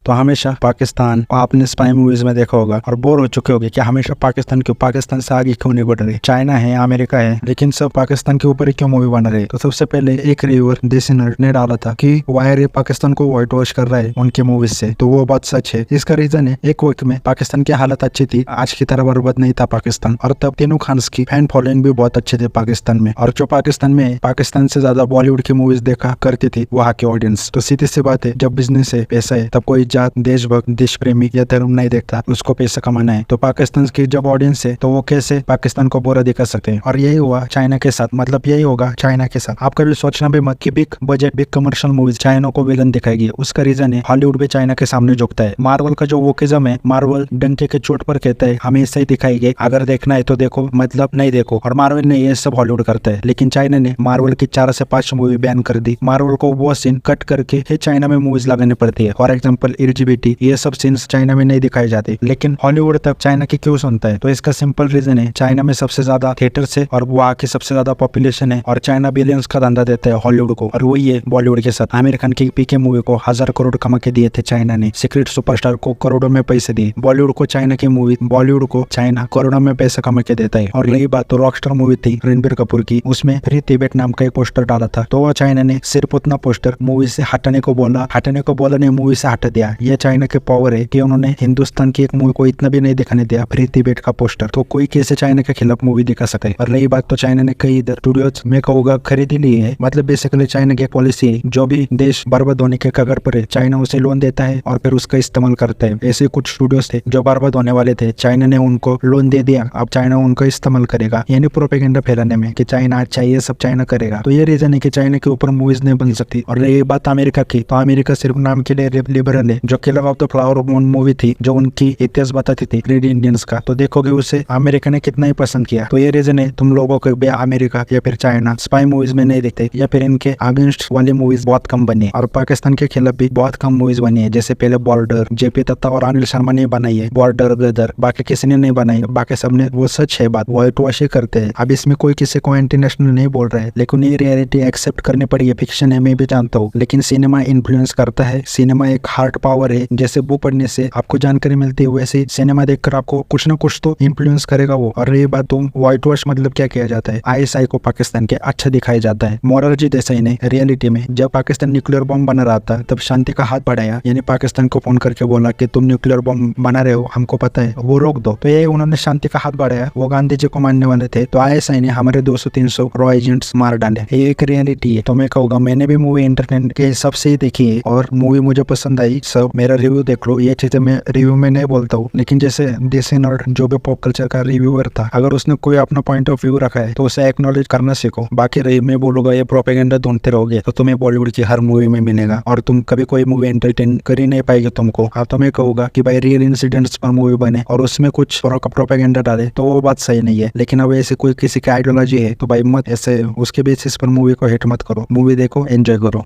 तो हमेशा पाकिस्तान आपने स्पाई मूवीज में देखा होगा और बोर हो चुके होंगे कि हमेशा पाकिस्तान से आगे क्यों नहीं बढ़ रही। चाइना है, अमेरिका है, लेकिन सब पाकिस्तान के ऊपर ही क्यों मूवी बना रहे। तो सबसे पहले एक रिव्यूअर देसी नर्ड ने डाला था कि वायर ये पाकिस्तान को व्हाइट वॉश कर रहा है उनके मूवीज से, तो वो बात सच है। इसका रीजन है एक वक्त में पाकिस्तान की हालत अच्छी थी, आज की तरह बर्बाद नहीं था पाकिस्तान, और तब तीनों खान की फैन फॉलोइंग भी बहुत अच्छे थे पाकिस्तान में। और जो पाकिस्तान में पाकिस्तान से ज्यादा बॉलीवुड की मूवीज देखा करती थी वहाँ की ऑडियंस। तो सीधी सी बात है, जब बिजनेस है, पैसा है, तब कोई जात, देशभक्त, देश प्रेमी या धर्म नहीं देखता, उसको पैसा कमाना है। तो पाकिस्तान की जब ऑडियंस है तो वो कैसे पाकिस्तान को बुरा दिखा सकते हैं। और यही हुआ चाइना के साथ, मतलब यही होगा चाइना के साथ। आप कभी सोचना भी मत कि big budget, big commercial movies China को विलन दिखाएगी। उसका रीजन है हॉलीवुड भी चाइना के सामने झुकता है। मार्वल का जो वोकिज्म है, मार्वल डंके के चोट पर कहता है हमें ऐसा ही दिखाएंगे, अगर देखना है तो देखो, मतलब नहीं देखो। और मार्वल ने ये सब हॉलीवुड करता है, लेकिन चाइना ने मार्वल की 4 से 5 मूवी बैन कर दी। मार्वल को वो सीन कट करके ही चाइना में मूवीज लगानी पड़ती है। फॉर एग्जाम्पल LGBT, ये सब सीन्स चाइना में नहीं दिखाई जाते, लेकिन हॉलीवुड तक चाइना की क्यों सुनता है। तो इसका सिंपल रीजन है, चाइना में सबसे ज्यादा थिएटर्स है और वहाँ की सबसे ज्यादा पॉपुलेशन है, और चाइना बिलियंस का धंधा देता है हॉलीवुड को। और वही है बॉलीवुड के साथ। आमिर खान की पीके मूवी को 1000 करोड़ कमा के दिए थे चाइना ने। सीक्रेट सुपरस्टार को करोड़ों में पैसे दिए। बॉलीवुड को चाइना की मूवी, बॉलीवुड को चाइना करोड़ों में पैसा कमा के देता है। और रही बात तो रॉकस्टार मूवी थी रणबीर कपूर की, उसमें फ्री तिब्बत नाम का एक पोस्टर डाला था, तो वो चाइना ने सिर्फ उतना पोस्टर मूवी से हटाने को बोला ने मूवी से हटा दिया। ये चाइना के पावर है कि उन्होंने हिंदुस्तान की एक मूवी को इतना भी नहीं दिखाने दिया फ्री तिब्बत का पोस्टर। तो कोई कैसे चाइना के खिलाफ मूवी दिखा सके। और रही बात तो चाइना ने कई इधर स्टूडियोज में कहूँगा खरीद ही ली है। मतलब बेसिकली चाइना की पॉलिसी है, जो भी देश बर्बाद होने के कगार पर है, चाइना उसे लोन देता है और फिर उसका इस्तेमाल करता है। ऐसे कुछ स्टूडियोज थे जो बर्बाद होने वाले थे, चाइना ने उनको लोन दे दिया, अब चाइना उनको इस्तेमाल करेगा, यानी प्रोपेगेंडा फैलाने में कि चाइना अच्छा है, ये सब चाइना करेगा। तो ये रीजन है कि चाइना के ऊपर मूवीज नहीं बन सकती। और रही बात अमेरिका की, तो अमेरिका सिर्फ नाम के लिए लिबरल है। जो killer of the flower moon movie थी, जो उनकी इतिहास बताती थी ग्रेट इंडियंस का, तो देखोगे उसे अमेरिका ने कितना ही पसंद किया। तो ये रीजन है तुम लोगों को अमेरिका या फिर चाइना स्पाई मूवीज में नहीं देखते, या फिर इनके अगेंस्ट वाली मूवीज बहुत कम बनी। और पाकिस्तान के खिलाफ भी बहुत कम मूवीज बनी है, जैसे पहले बॉर्डर, JP दत्ता और अनिल शर्मा ने बनाई है बॉर्डर ब्रदर, बाकी किसी ने नहीं बनाई। बाकी सबने, वो सच है बात, व्हाइट वॉश ही करते हैं। अब इसमें कोई किसी को इंटरनेशनल नहीं बोल रहा है, लेकिन ये रियलिटी एक्सेप्ट करनी पड़ी है। फिक्शन है, मैं भी जानता हूँ, लेकिन सिनेमा इन्फ्लुएंस करता है। सिनेमा एक हार्ट पावर है, जैसे बुक पढ़ने से आपको जानकारी मिलती है, वैसे सिनेमा देखकर आपको कुछ ना कुछ तो इन्फ्लुएंस करेगा वो। और ये बात, तुम व्हाइट वॉश मतलब क्या किया जाता है, ISI को पाकिस्तान के अच्छा दिखाया जाता है। मोरारजी देसाई ने रियलिटी में जब पाकिस्तान न्यूक्लियर बम बना रहा था, तब शांति का हाथ बढ़ाया, यानी पाकिस्तान को फोन करके बोला कि तुम न्यूक्लियर बम बना रहे हो, हमको पता है, वो रोक दो। तो ये उन्होंने शांति का हाथ बढ़ाया, वो गांधी जी को मानने वाले थे, तो ISI ने हमारे 200-300 रॉ एजेंट्स मार डाले। ये एक रियलिटी है। तो मैं कहूँगा, मैंने भी मूवी इंटरनेट के हिसाब से ही देखी है और मूवी मुझे पसंद आई। सब मेरा रिव्यू देख लो, ये चीजें मैं रिव्यू में नहीं बोलता हूँ, लेकिन जैसे देसी नर्ड जो भी पॉप कल्चर का रिव्यूअर था, अगर उसने कोई अपना पॉइंट ऑफ व्यू रखा है तो उसे एक्नॉलेज करना सीखो। बाकी रही, मैं बोलूंगा ये प्रोपेगेंडा ढूंढते रहोगे तो तुम्हें बॉलीवुड की हर मूवी में मिलेगा और तुम कभी कोई मूवी एंटरटेन कर ही नहीं पाएगी तुमको। अब तो मैं कहूंगा कि भाई रियल इंसिडेंट्स पर मूवी बने और उसमें कुछ प्रोपेगेंडा डाले तो वो बात सही नहीं है। लेकिन अब ऐसे कोई किसी की आइडियोलॉजी है तो भाई मत ऐसे उसके बेसिस पर मूवी को हिट मत करो। मूवी देखो, एंजॉय करो।